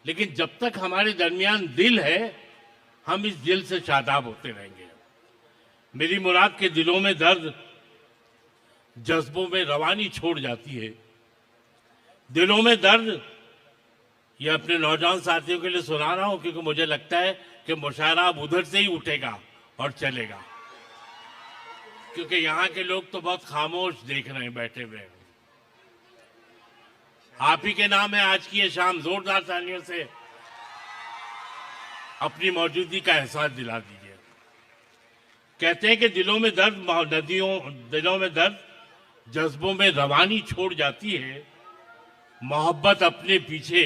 लेकिन जब तक हमारे दरमियान दिल है, हम इस दिल से शादाब होते रहेंगे। मेरी मुराद के दिलों में दर्द जज्बों में रवानी छोड़ जाती है। दिलों में दर्द, ये अपने नौजवान साथियों के लिए सुना रहा हूं, क्योंकि मुझे लगता है कि मुशायरा अब उधर से ही उठेगा और चलेगा, क्योंकि यहां के लोग तो बहुत खामोश देख रहे हैं बैठे हुए। आप ही के नाम है आज की ये शाम, जोरदार तालियों से अपनी मौजूदगी का एहसास दिला दीजिए। कहते हैं कि दिलों में दर्द जज्बों में रवानी छोड़ जाती है। मोहब्बत अपने पीछे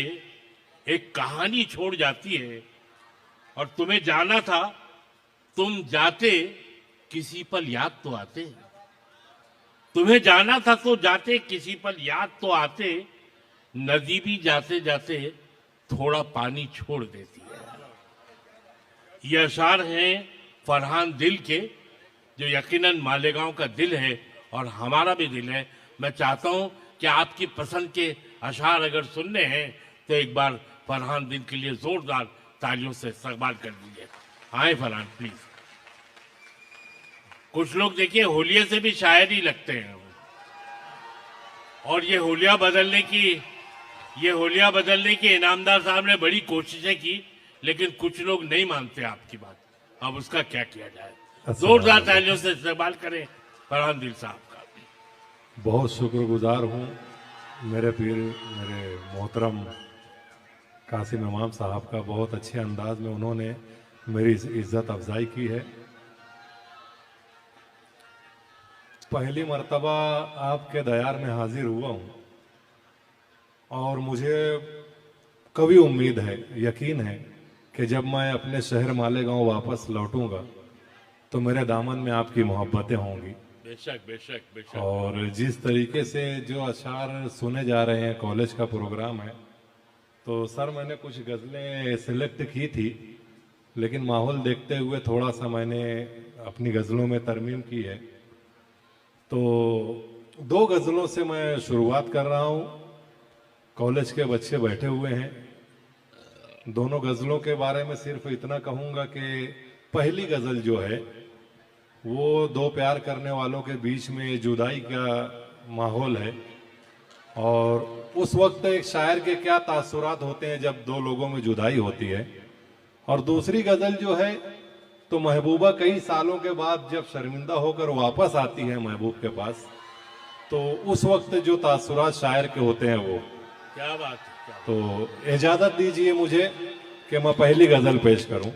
एक कहानी छोड़ जाती है। और तुम्हें जाना था, तुम जाते किसी पल याद तो आते। तुम्हें जाना था तो जाते किसी पल याद तो आते। नदी भी जाते जाते थोड़ा पानी छोड़ देती है। ये अशार हैं फरहान दिल के, जो यकीनन मालेगांव का दिल है और हमारा भी दिल है। मैं चाहता हूं कि आपकी पसंद के अशार अगर सुनने हैं तो एक बार फरहान दिल के लिए जोरदार तालियों से इस्तकबाल कर दीजिए। आए फरहान प्लीज। कुछ लोग देखिए होलिये से भी शायरी लगते हैं, और ये होलिया बदलने की इनामदार साहब ने बड़ी कोशिशें की, लेकिन कुछ लोग नहीं मानते आपकी बात। अब उसका क्या किया जाए। जोरदार तालियों से इस्तकबाल करें फरहान दिल साहब का। बहुत शुक्रगुजार हूँ मेरे पीर, मेरे मोहतरम कासिम इमाम साहब का। बहुत अच्छे अंदाज में उन्होंने मेरी इज्जत अफजाई की है। पहली मर्तबा आपके दयार में हाजिर हुआ हूँ, और मुझे कभी उम्मीद है, यकीन है कि जब मैं अपने शहर मालेगांव वापस लौटूंगा तो मेरे दामन में आपकी मोहब्बतें होंगी। बेशक बेशक बेशक। और जिस तरीके से जो अशार सुने जा रहे हैं, कॉलेज का प्रोग्राम है, तो सर मैंने कुछ गज़लें सिलेक्ट की थी, लेकिन माहौल देखते हुए थोड़ा सा मैंने अपनी गज़लों में तरमीम की है। तो 2 गज़लों से मैं शुरुआत कर रहा हूँ। कॉलेज के बच्चे बैठे हुए हैं। दोनों गज़लों के बारे में सिर्फ इतना कहूँगा कि पहली गज़ल जो है वो 2 प्यार करने वालों के बीच में जुदाई का माहौल है, और उस वक्त एक शायर के क्या तासुरात होते हैं जब 2 लोगों में जुदाई होती है। और दूसरी गज़ल जो है तो महबूबा कई सालों के बाद जब शर्मिंदा होकर वापस आती है महबूब के पास, तो उस वक्त जो तासुरात शायर के होते हैं वो क्या बात है। तो इजाजत दीजिए मुझे कि मैं पहली गजल पेश करूं,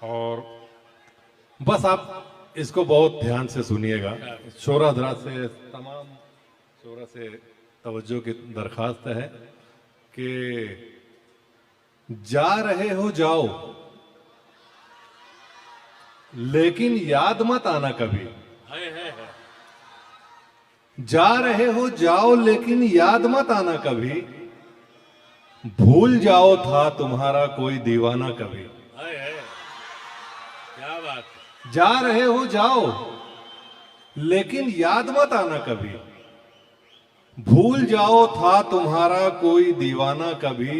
और बस आप इसको बहुत ध्यान से सुनिएगा। शोरा धरा से तमाम शोरा से तवज्जो की दरखास्त है कि जा रहे हो जाओ, लेकिन याद मत आना कभी। जा रहे हो जाओ, लेकिन याद मत आना कभी। भूल जाओ था तुम्हारा कोई दीवाना कभी। क्या बात है। जा रहे हो जाओ, लेकिन याद मत आना कभी। भूल जाओ था तुम्हारा कोई दीवाना कभी।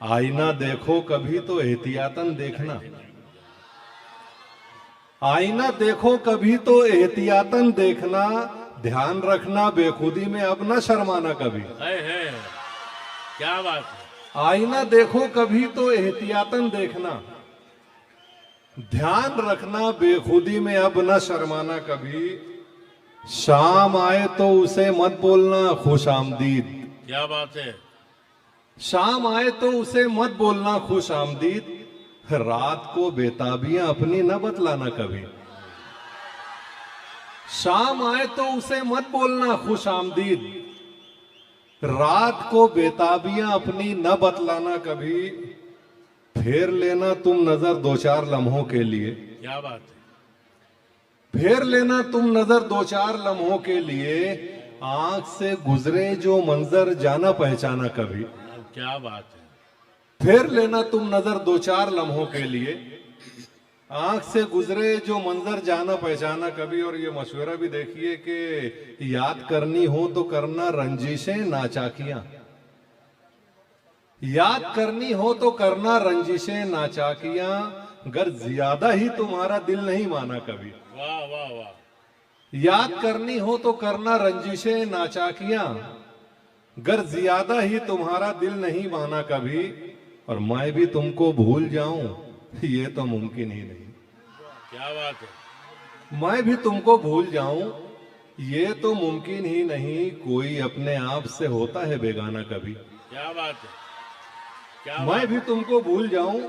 आईना देखो कभी तो एहतियातन देखना। आईना देखो कभी तो एहतियातन देखना। ध्यान रखना बेखुदी में अब न शर्माना कभी। है। क्या बात है। आईना देखो कभी तो एहतियातन देखना। ध्यान रखना बेखुदी में अब न शर्माना कभी। शाम आए तो उसे मत बोलना खुश आमदीद। क्या बात है। शाम आए तो उसे मत बोलना खुश आमदीद। रात को बेताबियां अपनी न बतलाना कभी। शाम आए तो उसे मत बोलना खुश आमदीद। रात को बेताबियां अपनी न बतलाना कभी। फेर लेना तुम नजर 2-4 लम्हों के लिए। क्या बात है। फेर लेना तुम नजर 2-4 लम्हों के लिए। आंख से गुजरे जो मंजर जाना पहचाना कभी। क्या बात है। फेर लेना तुम नजर 2-4 लम्हों के लिए। आंख से गुजरे जो मंजर जाना पहचाना कभी। और ये मशवरा भी देखिए कि याद करनी हो तो करना रंजिशें नाचाकियां। याद करनी हो तो करना रंजिशें नाचाकियां, गर ज्यादा ही तुम्हारा दिल नहीं माना कभी। वाह वाह वाह। याद करनी हो तो करना रंजिशें नाचाकियां, गर ज्यादा ही तुम्हारा दिल नहीं माना कभी। और मैं भी तुमको भूल जाऊं ये तो मुमकिन ही नहीं। क्या बात है। मैं भी तुमको भूल जाऊं ये तो मुमकिन ही नहीं। कोई अपने आप से होता है बेगाना कभी। क्या बात है। क्या मैं बात भी तुमको भूल जाऊं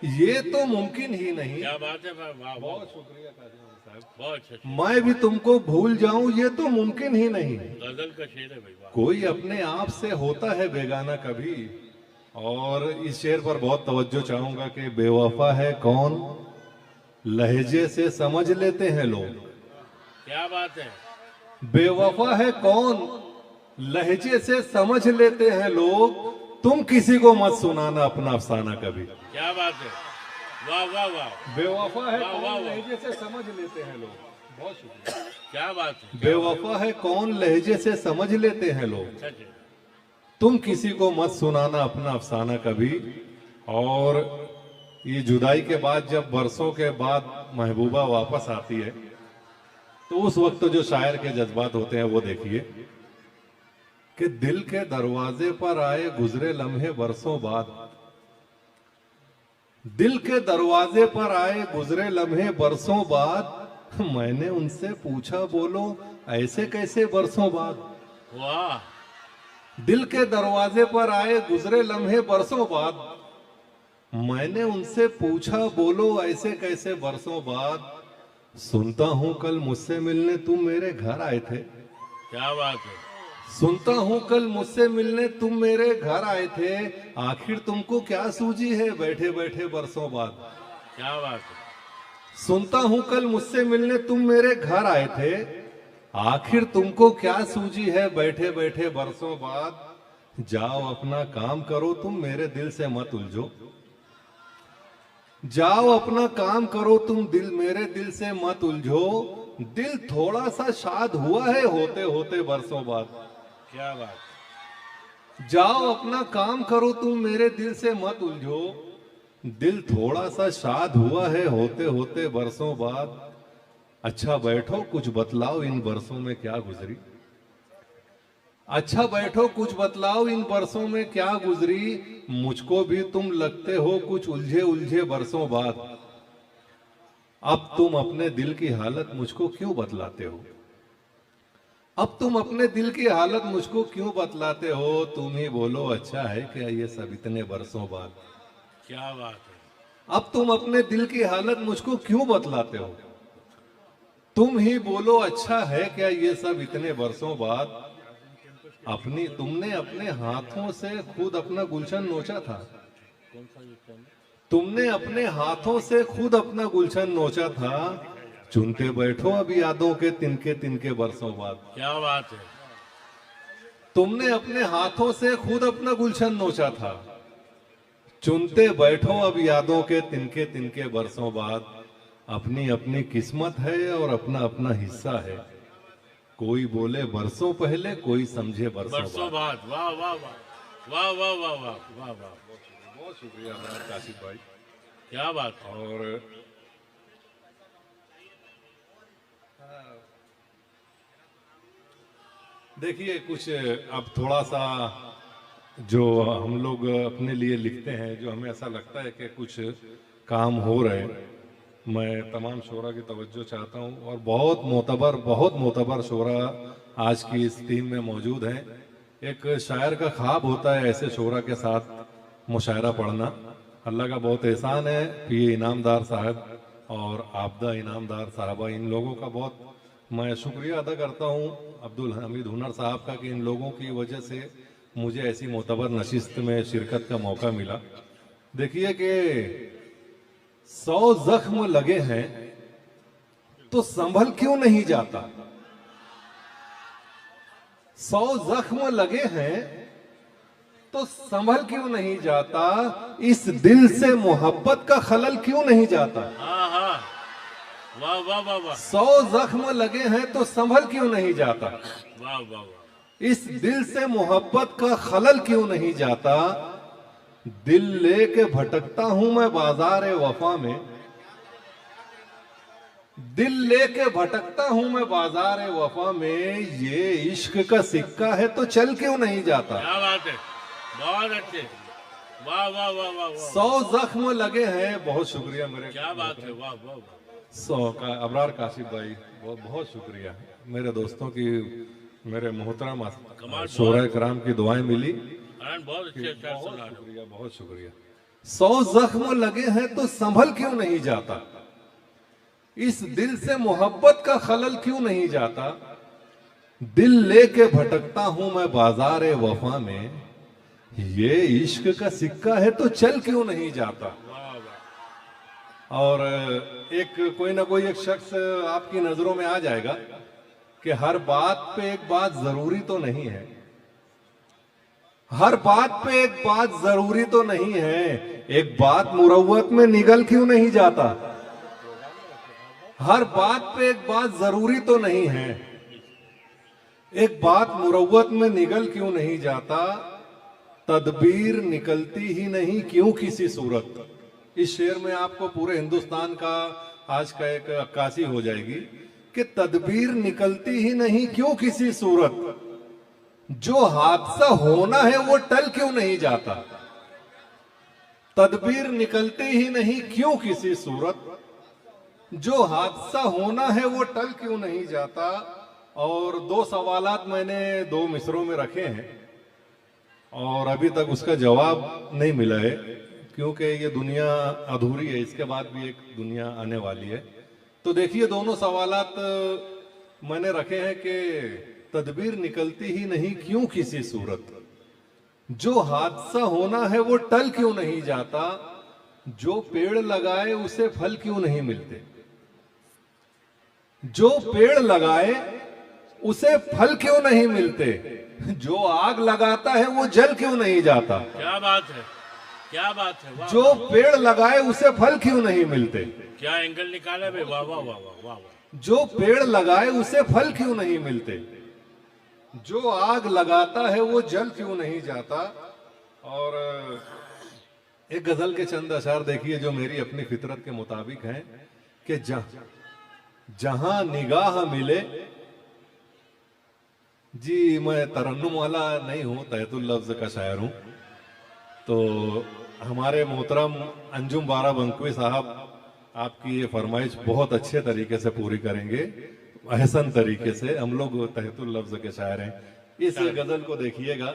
ये तो मुमकिन ही नहीं। क्या बात है। वाह वाह। बहुत शुक्रिया काजी साहब। बहुत अच्छा। मैं भी तुमको भूल जाऊं ये तो मुमकिन ही नहीं। गजल का शेर है भाई। वाह। कोई अपने आप से होता है बेगाना कभी। और इस शेर पर बहुत तवज्जो चाहूंगा कि बेवफा है कौन लहजे से समझ लेते हैं लोग। क्या बात है। बेवफा है कौन लहजे से समझ लेते हैं लोग। तुम किसी को मत सुनाना अपना अफसाना कभी। क्या बात है। वाह वाह वाह। बेवफा है वाह, वाह, कौन वाह। लहजे से समझ लेते हैं लोग। बहुत शुक्रिया। क्या बात है। बेवफा है कौन लहजे से समझ लेते हैं लोग। सच है। तुम किसी को मत सुनाना अपना अफसाना कभी। और ये जुदाई के बाद जब बरसों के बाद महबूबा वापस आती है तो उस वक्त जो शायर के जज्बात होते हैं वो देखिए कि दिल के दरवाजे पर आए गुजरे लम्हे बरसों बाद। दिल के दरवाजे पर आए गुजरे लम्हे बरसों बाद। मैंने उनसे पूछा बोलो ऐसे कैसे बरसों बाद। वाह। दिल के दरवाजे पर आए गुजरे लम्हे बरसों बाद। मैंने उनसे पूछा बोलो ऐसे कैसे बरसों बाद। सुनता हूं कल मुझसे मिलने तुम मेरे घर आए थे। क्या बात है। सुनता हूं कल मुझसे मिलने तुम मेरे घर आए थे। आखिर तुमको क्या सूझी है बैठे बैठे बरसों बाद। क्या बात है। सुनता हूं कल मुझसे मिलने तुम मेरे घर आए थे। आखिर तुमको क्या सूझी है बैठे बैठे बरसों बाद। जाओ अपना काम करो तुम मेरे दिल से मत उलझो। जाओ अपना काम करो तुम मेरे दिल से मत उलझो। दिल थोड़ा सा शाद हुआ है होते होते बरसों बाद। क्या बात। जाओ अपना काम करो तुम मेरे दिल से मत उलझो। दिल थोड़ा सा शाद हुआ है होते होते बरसों बाद। अच्छा बैठो कुछ बतलाओ इन बरसों में क्या गुजरी। अच्छा बैठो कुछ बतलाओ इन बरसों में क्या गुजरी। मुझको भी तुम लगते हो कुछ उलझे उलझे बरसों बाद। अब तुम अपने दिल की हालत मुझको क्यों बतलाते हो। अब तुम अपने दिल की हालत मुझको क्यों बतलाते हो। तुम ही बोलो अच्छा है क्या ये सब इतने बरसों बाद। क्या बात है। अब तुम अपने दिल की हालत मुझको क्यों बतलाते हो। तुम ही बोलो अच्छा है क्या ये सब इतने बरसों बाद। तुमने अपने हाथों से खुद अपना गुलशन नोचा था। तुमने अपने हाथों से खुद अपना गुलशन नोचा था। चुनते बैठो अब यादों के तिनके बरसों बाद। क्या बात है। तुमने अपने हाथों से खुद अपना गुलशन नोचा था। चुनते बैठो अब यादों के तिनके बरसों बाद। अपनी अपनी किस्मत है और अपना अपना हिस्सा है। कोई बोले बरसों पहले कोई समझे बरसों बाद। वाह वाह वाह। वाह वाह वाह वाह वाह वाह। बहुत शुक्रिया काशिफ भाई। क्या बात है। और देखिए कुछ अब थोड़ा सा जो हम लोग अपने लिए लिखते हैं जो हमें ऐसा लगता है कि कुछ काम हो रहे हैं। मैं तमाम शोरा की तवज्जो चाहता हूं और बहुत मोतबर शोरा आज की इस टीम में मौजूद हैं। एक शायर का ख्वाब होता है ऐसे शोरा के साथ मुशायरा पढ़ना। अल्लाह का बहुत एहसान है। पीए इनामदार साहब और आबदा इनामदार साहबा इन लोगों का बहुत मैं शुक्रिया अदा करता हूं अब्दुल हमीद हुनर साहब का कि इन लोगों की वजह से मुझे ऐसी मोतबर नशिस्त में शिरकत का मौका मिला। देखिए कि 100 जख्म लगे हैं तो संभल क्यों नहीं जाता। 100 जख्म लगे हैं तो संभल क्यों नहीं जाता। इस दिल से मोहब्बत का खलल क्यों नहीं जाता। हाँ हाँ। वाह वाह वाह वाह। 100 जख्म लगे हैं तो संभल क्यों नहीं जाता। वाह वाह वाह। इस दिल से मोहब्बत का खलल क्यों नहीं जाता। दिल लेके भटकता हूं मैं बाजार वफा में, दिल लेके भटकता हूं मैं बाजार वफा में, ये इश्क का सिक्का है तो चल क्यों नहीं जाता। क्या बात है, बहुत अच्छे, वाह वाह वाह वाह वाह, 100 जख्म लगे हैं। बहुत शुक्रिया मेरे, क्या बात है, वाह वाह वाह, 100 का अबरार काशिफ भाई, बहुत बहुत शुक्रिया मेरे दोस्तों की, मेरे मोहतरम कमाल, शोरा कराम की दुआएं मिली। बहुत अच्छे अशार सुना रहे हो। शुक्रिया, बहुत शुक्रिया। 100 जख्म लगे हैं तो संभल क्यों नहीं जाता, इस दिल से मोहब्बत का खलल क्यों नहीं जाता। दिल लेके भटकता हूं मैं बाजार वफा में, ये इश्क का सिक्का है तो चल क्यों नहीं जाता। वाह वाह, और एक कोई ना कोई एक शख्स आपकी नजरों में आ जाएगा कि हर बात पे एक बात जरूरी तो नहीं है, हर बात पे एक बात जरूरी तो नहीं है, एक बात मुरव्वत में निगल क्यों नहीं जाता। हर बात पे एक बात जरूरी तो नहीं है, एक बात मुरव्वत में निगल क्यों नहीं जाता। तदबीर निकलती ही नहीं क्यों किसी सूरत। इस शेर में आपको पूरे हिंदुस्तान का आज का एक अक्कासी हो जाएगी कि तदबीर निकलती ही नहीं क्यों किसी सूरत, जो हादसा होना है वो टल क्यों नहीं जाता। तदबीर निकलती ही नहीं क्यों किसी सूरत, जो हादसा होना है वो टल क्यों नहीं जाता। और 2 सवालात मैंने 2 मिसरों में रखे हैं और अभी तक उसका जवाब नहीं मिला है, क्योंकि ये दुनिया अधूरी है, इसके बाद भी एक दुनिया आने वाली है। तो देखिए, दोनों सवालात मैंने रखे हैं कि तदबीर निकलती ही नहीं क्यों किसी सूरत, जो हादसा होना है वो टल क्यों नहीं जाता, जो पेड़ लगाए उसे फल क्यों नहीं मिलते। जो पेड़ लगाए उसे फल क्यों नहीं मिलते, जो आग लगाता है वो जल क्यों नहीं जाता। क्या बात है, क्या बात है, वाह, जो पेड़ लगाए उसे फल क्यों नहीं मिलते। क्या एंगल निकाला भाई, वाह वाह वाह वाह वाह वाह, जो पेड़ लगाए उसे फल क्यों नहीं मिलते, जो आग लगाता है वो जल क्यों नहीं जाता। और एक गजल के चंद अशार देखिए जो मेरी अपनी फितरत के मुताबिक हैं कि जहां निगाह मिले। जी, मैं तरन्नुम वाला नहीं हूं, तहतुल लफ्ज का शायर हूं। तो हमारे मोहतरम अंजुम बारा बंकवी साहब आपकी ये फरमाइश बहुत अच्छे तरीके से पूरी करेंगे, अहसन तरीके से। हम लोग तहतुल लफ्ज के शायर हैं। इस गजल को देखिएगा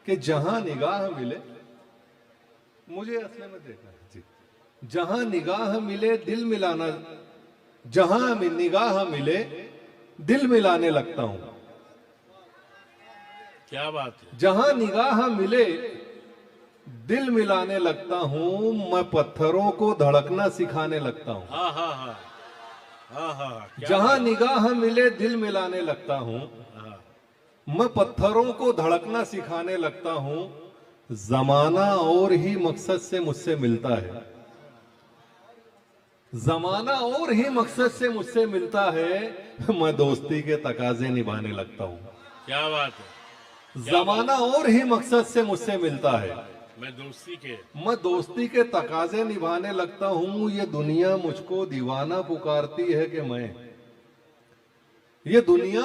कि जहां निगाह मिले, मुझे असली में देखना है जी, जहां निगाह मिले दिल मिलाना, जहां निगाह मिले दिल मिलाने लगता हूं। क्या बात है, जहां निगाह मिले दिल मिलाने लगता हूं, मैं पत्थरों को धड़कना सिखाने लगता हूं। हाँ हाँ हाँ हाँ हाँ, जहां निगाह मिले दिल मिलाने लगता हूं, मैं पत्थरों को धड़कना सिखाने लगता हूं। जमाना और ही मकसद से मुझसे मिलता है, जमाना और ही मकसद से मुझसे मिलता है, मैं दोस्ती के तकाजे निभाने लगता हूं। क्या बात है, जमाना और ही मकसद से मुझसे मिलता है, मैं दोस्ती के तकाजे निभाने लगता हूं। ये दुनिया मुझको दीवाना पुकारती है कि मैं, ये दुनिया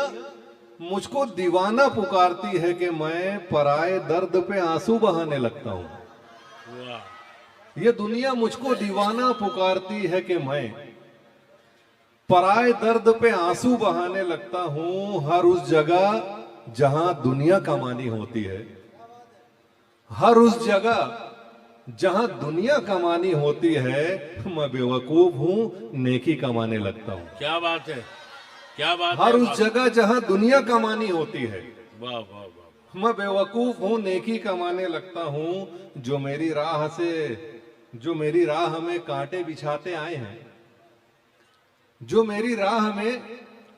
मुझको दीवाना पुकारती है कि मैं पराए दर्द पे आंसू बहाने लगता हूं। वाह, ये दुनिया मुझको दीवाना पुकारती है कि मैं पराए दर्द पे आंसू बहाने लगता हूं। हर उस जगह जहां दुनिया कमानी होती है, हर उस जगह जहां दुनिया कमानी होती है, मैं बेवकूफ हूं नेकी कमाने लगता हूं। क्या बात है, क्या बात हर है, उस जगह जहां दुनिया कमानी होती है, वाह वाह वाह, मैं बेवकूफ हूं नेकी कमाने लगता हूं। जो मेरी राह में कांटे बिछाते आए हैं, जो मेरी राह में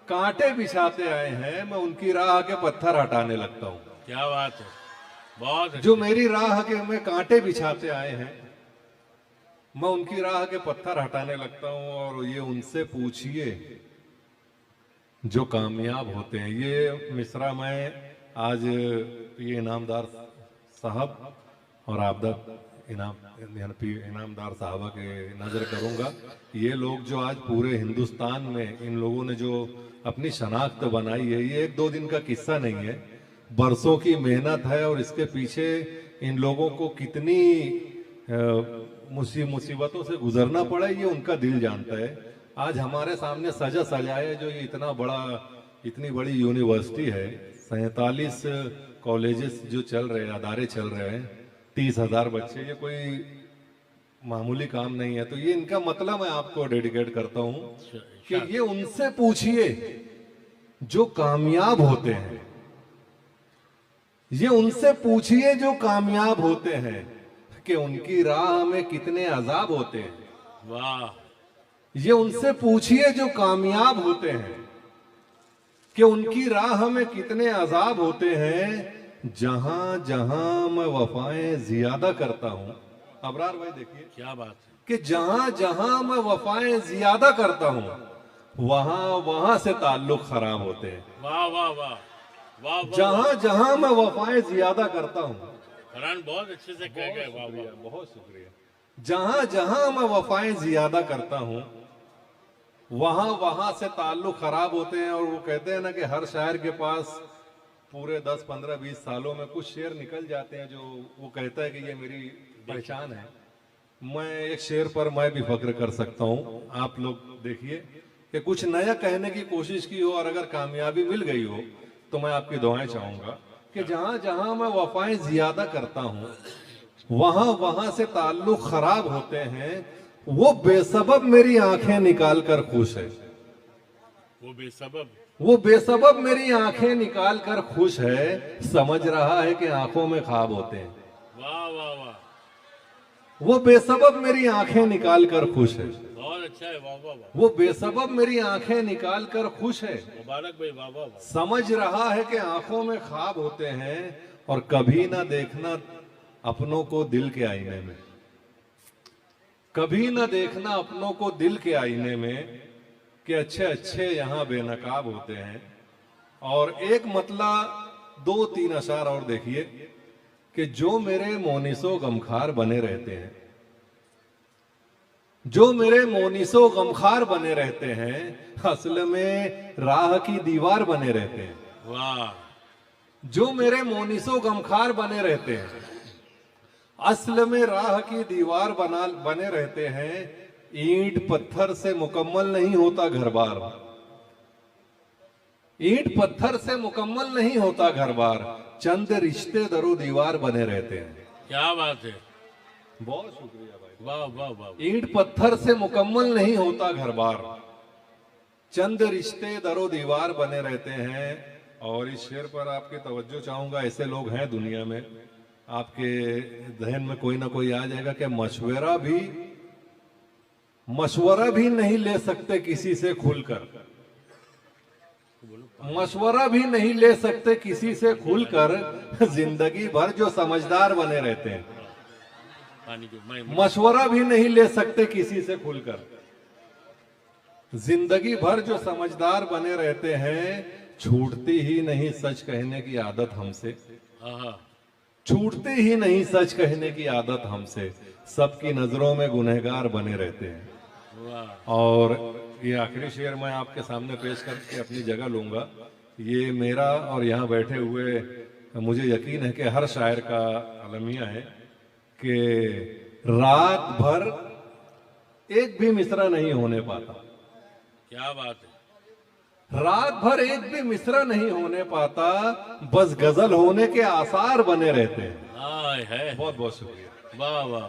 कांटे बिछाते आए हैं, मैं उनकी राह के पत्थर हटाने लगता हूं। क्या बात है, बहुत जो मेरी राह के में कांटे बिछाते आए हैं, मैं उनकी राह के पत्थर हटाने लगता हूं। और ये उनसे पूछिए जो कामयाब होते हैं। ये मिसरा मैं आज ये इनामदार साहब और आपदा इनामदार साहबा के नजर करूंगा। ये लोग जो आज पूरे हिंदुस्तान में इन लोगों ने जो अपनी शनाख्त बनाई है, ये एक दो दिन का किस्सा नहीं है, बरसों की मेहनत है। और इसके पीछे इन लोगों को कितनी मुसीबतों से गुजरना पड़ा ये उनका दिल जानता है। आज हमारे सामने सजा सजाए जो ये इतनी बड़ी यूनिवर्सिटी है, 47 कॉलेजेस जो चल रहे हैं, अदारे चल रहे हैं, 30,000 बच्चे, ये कोई मामूली काम नहीं है। तो ये इनका मतलब मैं आपको डेडिकेट करता हूं कि ये उनसे पूछिए जो कामयाब होते हैं, ये उनसे पूछिए जो कामयाब होते हैं कि उनकी राह में कितने अजाब होते हैं। वाह। ये उनसे पूछिए जो कामयाब होते हैं कि उनकी राह में कितने अजाब होते हैं। जहां जहां मैं वफाएं ज्यादा करता हूं, अबरार भाई देखिए क्या बात है कि जहां जहां मैं वफाएं ज्यादा करता हूं, वहां वहां से ताल्लुक खराब होते हैं। वाह वाह वाह वाह वाह। जहां जहां मैं वफाएं ज्यादा करता हूं, फरहान बहुत अच्छे से कह गए। वाह वाह, बहुत शुक्रिया। जहां जहां मैं वफाएं ज्यादा करता हूं, वहां वहां से ताल्लुक खराब होते हैं। और वो कहते हैं ना कि हर शायर के पास पूरे 10, 15, 20 सालों में कुछ शेर निकल जाते हैं जो वो कहता है कि ये मेरी पहचान है। मैं एक शेर पर मैं भी फक्र कर सकता हूँ। आप लोग देखिए कि कुछ नया कहने की कोशिश की हो और अगर कामयाबी मिल गई हो तो मैं आपकी दुआएं चाहूंगा कि जहां जहां मैं वफाएं ज्यादा करता हूं, वहां वहां से ताल्लुक खराब होते हैं। वो बेसबब मेरी आंखें निकाल कर खुश है, वो बेसबब मेरी आंखें निकाल कर खुश है। समझ रहा है कि आंखों में ख्वाब होते हैं। वाह वाह वाह, वो बेसबब मेरी आंखें निकाल कर खुश है। बहुत अच्छा है। वाह वाह वाह, वो बेसबब मेरी आंखें निकाल कर खुश है। मुबारक भाई। वाह वाह वाह। समझ रहा है कि आंखों में ख्वाब होते हैं। और कभी ना देखना अपनों को दिल के आईने में, कभी ना देखना अपनों को दिल के आईने में कि अच्छे अच्छे यहाँ बेनकाब होते हैं। और एक मतला 2-3 अशार और देखिए कि जो मेरे मोनिसो गमखार बने रहते हैं, जो मेरे मोनिसो गमखार बने रहते हैं, असल में राह की दीवार बने रहते हैं। वाह। जो मेरे मोनिसो गमखार बने रहते हैं, असल में राह की दीवार बने रहते हैं। ईंट पत्थर से मुकम्मल नहीं होता घर बार, ईंट पत्थर से मुकम्मल नहीं होता घर बार, चंद रिश्ते दरो दीवार बने रहते हैं। क्या बात है। बहुत शुक्रिया भाई। वाह वाह वाह। ईंट पत्थर से मुकम्मल नहीं होता घर बार, चंद रिश्ते दरो दीवार बने रहते हैं। और इस शेर पर आपकी तवज्जो चाहूंगा। ऐसे लोग हैं दुनिया में, आपके जहन में कोई ना कोई आ जाएगा कि मशवरा भी नहीं ले सकते किसी से खुलकर, मशवरा भी नहीं ले सकते किसी से खुलकर, जिंदगी भर जो समझदार बने रहते हैं। मशवरा भी नहीं ले सकते किसी से खुलकर, जिंदगी भर जो समझदार बने रहते हैं। छूटती ही नहीं सच कहने की आदत हमसे, छूटती ही नहीं सच कहने की आदत हमसे, सबकी नजरों में गुनहगार बने रहते हैं। और ये आखिरी शेर मैं आपके सामने पेश करके अपनी जगह लूंगा। ये मेरा और यहाँ बैठे हुए मुझे यकीन है कि हर शायर का अलमिया है कि रात भर एक भी मिसरा नहीं होने पाता। क्या बात है। रात भर एक भी मिसरा नहीं होने पाता, बस गजल होने के आसार बने रहते हैं। है। बहुत बहुत शुक्रिया। वाह वाह।